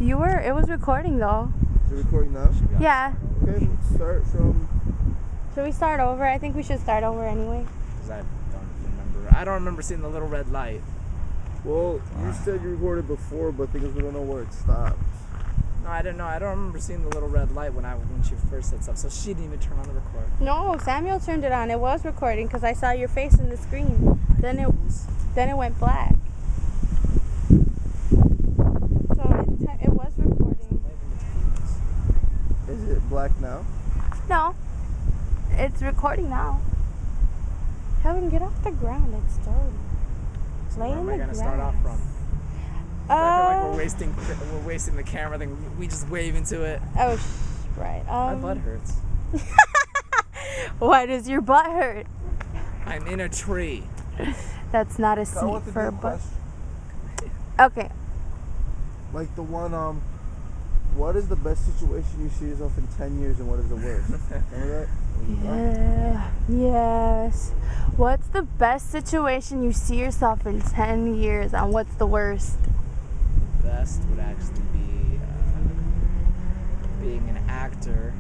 You were. It was recording though. Is it recording now? Yeah. Okay, let's start from. Should we start over? I think we should start over anyway. Because I don't remember seeing the little red light. Well, you said you recorded before, but thing is we don't know where it stopped. No, I didn't know. I don't remember seeing the little red light when she first said stuff. So she didn't even turn on the record. No, Samuel turned it on. It was recording because I saw your face in the screen. Then it went black. So it was recording. Is it black now? No, it's recording now. Kevin, get off the ground. It's dirty. So where am I gonna start off from? I feel like we're wasting the camera thing. We just wave into it. Oh, right. My butt hurts. Why does your butt hurt? I'm in a tree. That's not a seat for a butt. Question. Okay. Like the one, what is the best situation you see yourself in 10 years and what is the worst? Remember that? Yeah. Yes. What's the best situation you see yourself in 10 years and what's the worst? The best would actually be being an actor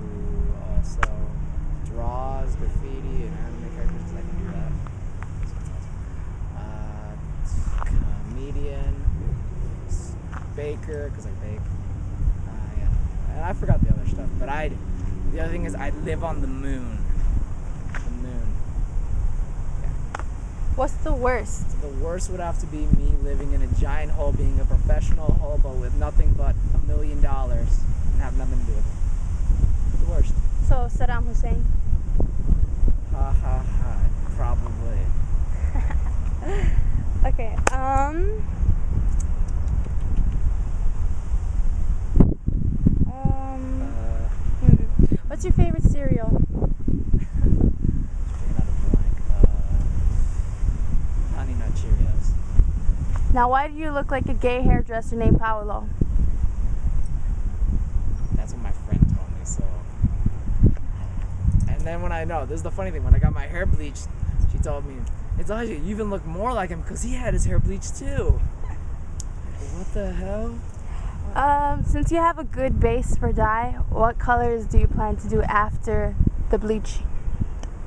who also draws graffiti and anime characters, because I can do that. So that's awesome. Comedian, baker, because I bake. Yeah. And I forgot the other stuff, but the other thing is I'd live on the moon. The moon. Yeah. What's the worst? The worst would have to be me living in a giant hole, being a professional hobo with nothing but $1 million and have nothing to do with it. The worst. So Saddam Hussein. Ha ha ha. Probably. Okay. What's your favorite cereal? Honey Nut Cheerios. Now, why do you look like a gay hairdresser named Paolo? That's what my friend told me, so. And then this is the funny thing, when I got my hair bleached, she told me, it's Elijah, you even look more like him because he had his hair bleached too. What the hell? Since you have a good base for dye, what colors do you plan to do after the bleach?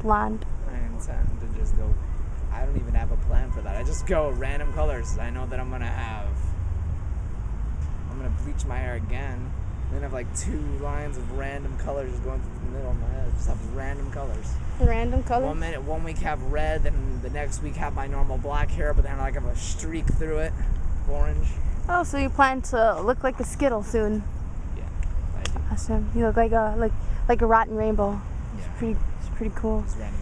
Blonde. I intend to just go, I don't even have a plan for that. I just go random colors. I know that I'm gonna bleach my hair again. And then have like 2 lines of random colors just going through the middle of my head. Just have random colors. Random colors? One week have red, then the next week have my normal black hair, but then I have a streak through it, orange. Oh, so you plan to look like a Skittle soon? Yeah, I do. Awesome. You look like a rotten rainbow. Yeah. It's pretty cool. It's random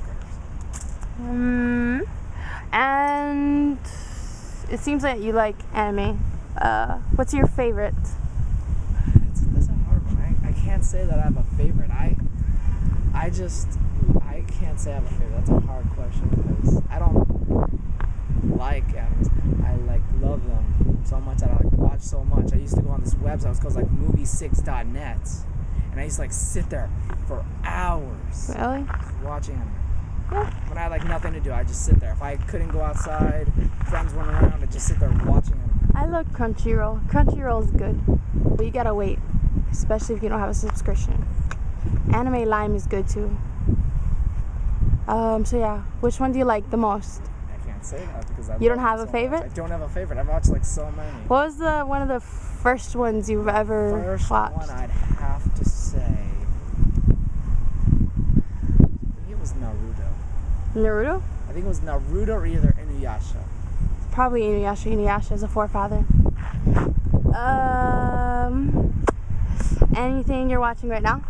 colors. And it seems that you like anime. What's your favorite? That's a hard one. I can't say that I have a favorite. I can't say I have a favorite. That's a hard question because I don't like animes. I love them so much that I watch so much. I used to go on this website. It was called movie6.net, and I used to sit there for hours. Really? Watching anime. Yeah. When I had nothing to do, I just sit there. If I couldn't go outside, friends weren't around, I'd just sit there watching anime. I love Crunchyroll. Crunchyroll is good, but you gotta wait, especially if you don't have a subscription. Anime Lime is good too. So yeah, which one do you like the most? I can't say that because You don't have a favorite? I don't have a favorite. I've watched so many. What was one of the first ones you've ever First watched? one I'd have to say, I think it was Naruto. Naruto? I think it was Naruto or either Inuyasha. Probably Inuyasha. Inuyasha is a forefather. Anything you're watching right now?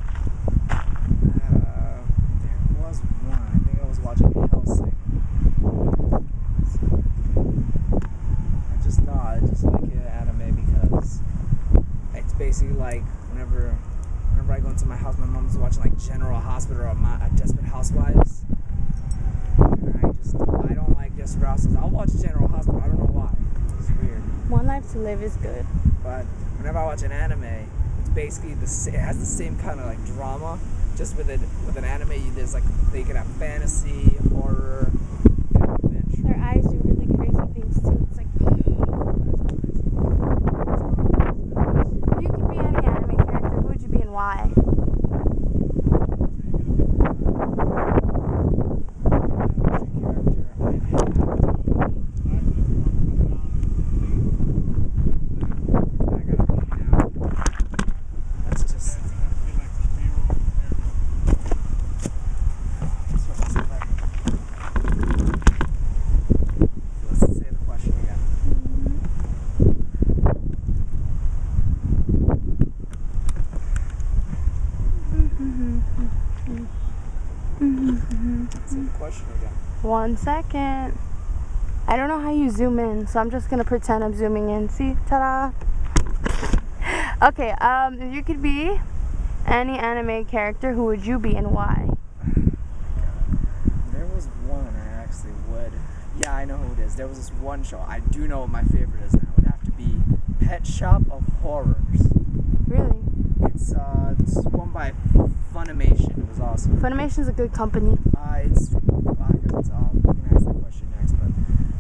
There was one. I think I was watching Hellsing. I just like anime because it's basically like whenever I go into my house, my mom's watching General Hospital or Desperate Housewives. And I don't like Desperate Housewives. I'll watch General Hospital. I don't know why. It's weird. One Life to Live is good. But whenever I watch an anime, it's basically it has the same kind of drama. Just with an anime, there's they can have fantasy, horror, adventure. Their eyes do really crazy things too. It's like 1 second. I don't know how you zoom in, so I'm just gonna pretend I'm zooming in. See? Ta-da! Okay, if you could be any anime character, who would you be and why? There was one I actually would. Yeah, I know who it is. There was this one show. I do know what my favorite is now. It would have to be Pet Shop of Horrors. Really? It's one by Funimation. It was awesome. Funimation's a good company. You can ask that question next, but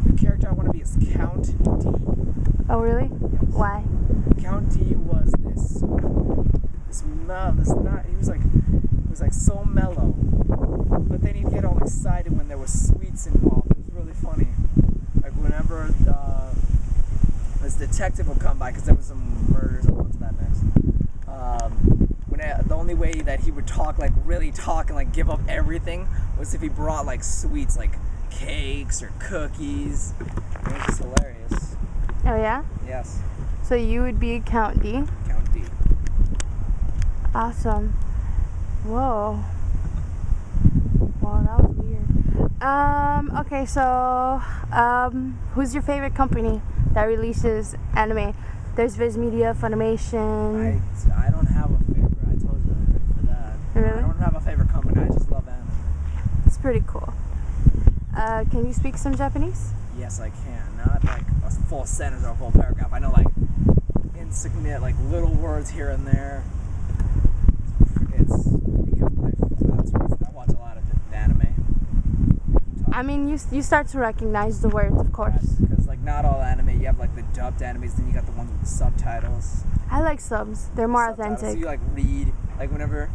the character I want to be is Count D. Oh, really? Yes. Why? Count D was he was like so mellow, but then he'd get all excited when there was sweets involved. It was really funny. Like whenever this detective would come by, because there was some murders. I'll go into that next. The only way that he would talk, like really talk and like give up everything, was if he brought like sweets, like cakes or cookies. It was just hilarious. Oh, yeah? Yes. So you would be Count D? Count D. Awesome. Whoa. Wow, that was weird. Okay, so, who's your favorite company that releases anime? There's Viz Media, Funimation. I don't have a favorite. I told you already for that. Really? I don't have a favorite company. I just love anime. It's pretty cool. Can you speak some Japanese? Yes, I can. Not like a full sentence or a full paragraph. I know like insignificant, like little words here and there. It's because that's the reason I watch a lot of anime. I mean, you start to recognize the words, of course. Because like not all anime, you have like the dubbed animes, then you got the ones with the subtitles. I like subs. They're more authentic. So you like read, like whenever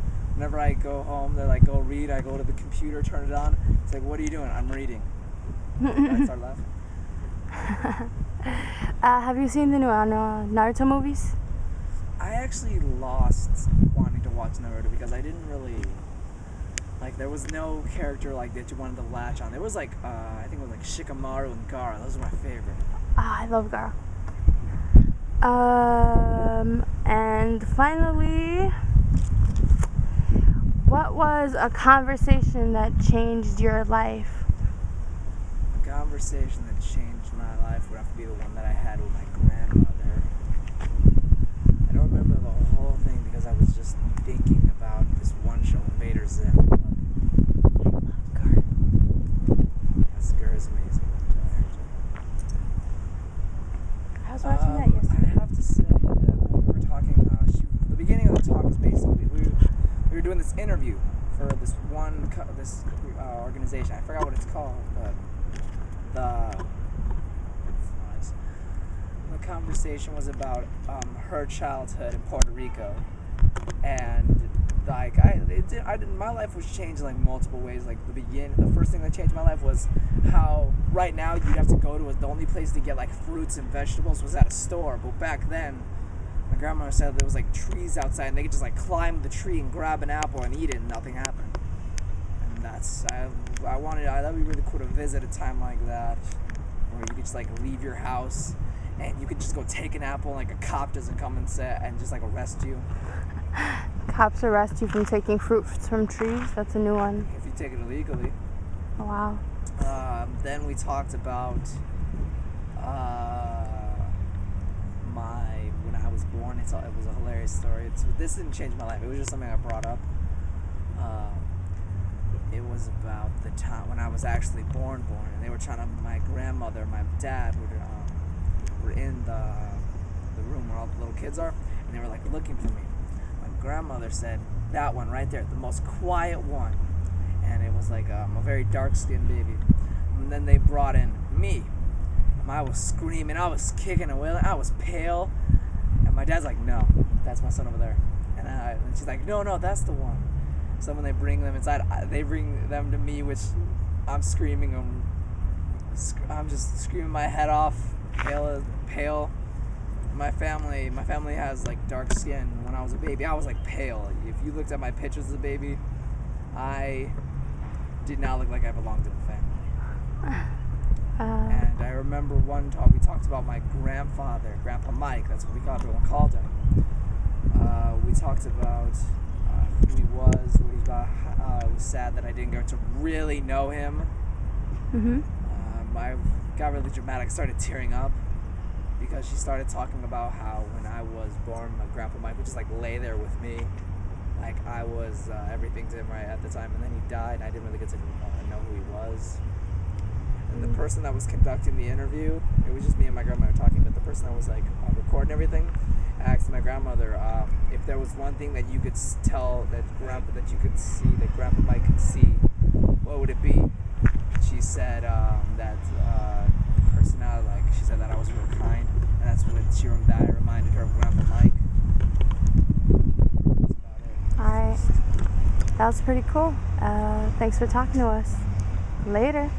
I go home, they're like, go read. I go to the computer, turn it on. It's like, what are you doing? I'm reading. I start laughing. Have you seen the new Naruto movies? I actually lost wanting to watch Naruto because I didn't really like. There was no character like that you wanted to latch on. There was like I think it was like Shikamaru and Gaara. Those are my favorite. I love Gaara. And finally, what was a conversation that changed your life? A conversation that changed my life would have to be the one that I had with my grandmother. I don't remember the whole thing because I was just thinking about this one show, Invader Zim. Yes, Gaara is amazing. I was watching that yesterday. I have to say that when we were talking, the beginning of the talk was basically we were doing this interview for this one organization. I forgot what it's called, but the conversation was about her childhood in Puerto Rico, and like my life was changed in like multiple ways. Like the first thing that changed my life was how right now you'd have to go to the only place to get like fruits and vegetables was at a store, but back then my grandma said there was like trees outside and they could just like climb the tree and grab an apple and eat it and nothing happened. And that'd be really cool to visit a time like that where you could just like leave your house and you could just go take an apple and like a cop doesn't come and just like arrest you. Cops arrest you from taking fruits from trees? That's a new one. If you take it illegally. Oh, wow. Then we talked about when I was born. It was a hilarious story. This didn't change my life. It was just something I brought up. It was about the time when I was actually born, and they were trying to. My grandmother, my dad were in the room where all the little kids are, and they were like looking for me. My grandmother said, "That one right there, the most quiet one," and it was like a very dark-skinned baby. And then they brought in me. And I was screaming, I was kicking and wailing, I was pale, and my dad's like, "No, that's my son over there." And she's like, "No, that's the one." So when they bring them inside, they bring them to me, which I'm screaming. I'm just screaming my head off, pale. My family has like dark skin. When I was a baby, I was like pale. If you looked at my pictures as a baby, I did not look like I belonged in the family. And I remember one talk we talked about my grandfather, Grandpa Mike. That's what everyone called him. We talked about who he was, what he got. It was sad that I didn't get to really know him I got really dramatic, started tearing up because she started talking about how when I was born, my grandpa Mike would just like lay there with me, like I was everything to him right at the time, and then he died, and I didn't really get to know who he was. And the person that was conducting the interview, it was just me and my grandmother talking, but the person that was like recording everything asked my grandmother if there was one thing that you could tell that you could see, that Grandpa Mike could see, what would it be? She said that personality, like she said that I was real kind, and that's what that reminded her of Grandpa Mike. That's about it. Alright. That was pretty cool. Thanks for talking to us. Later.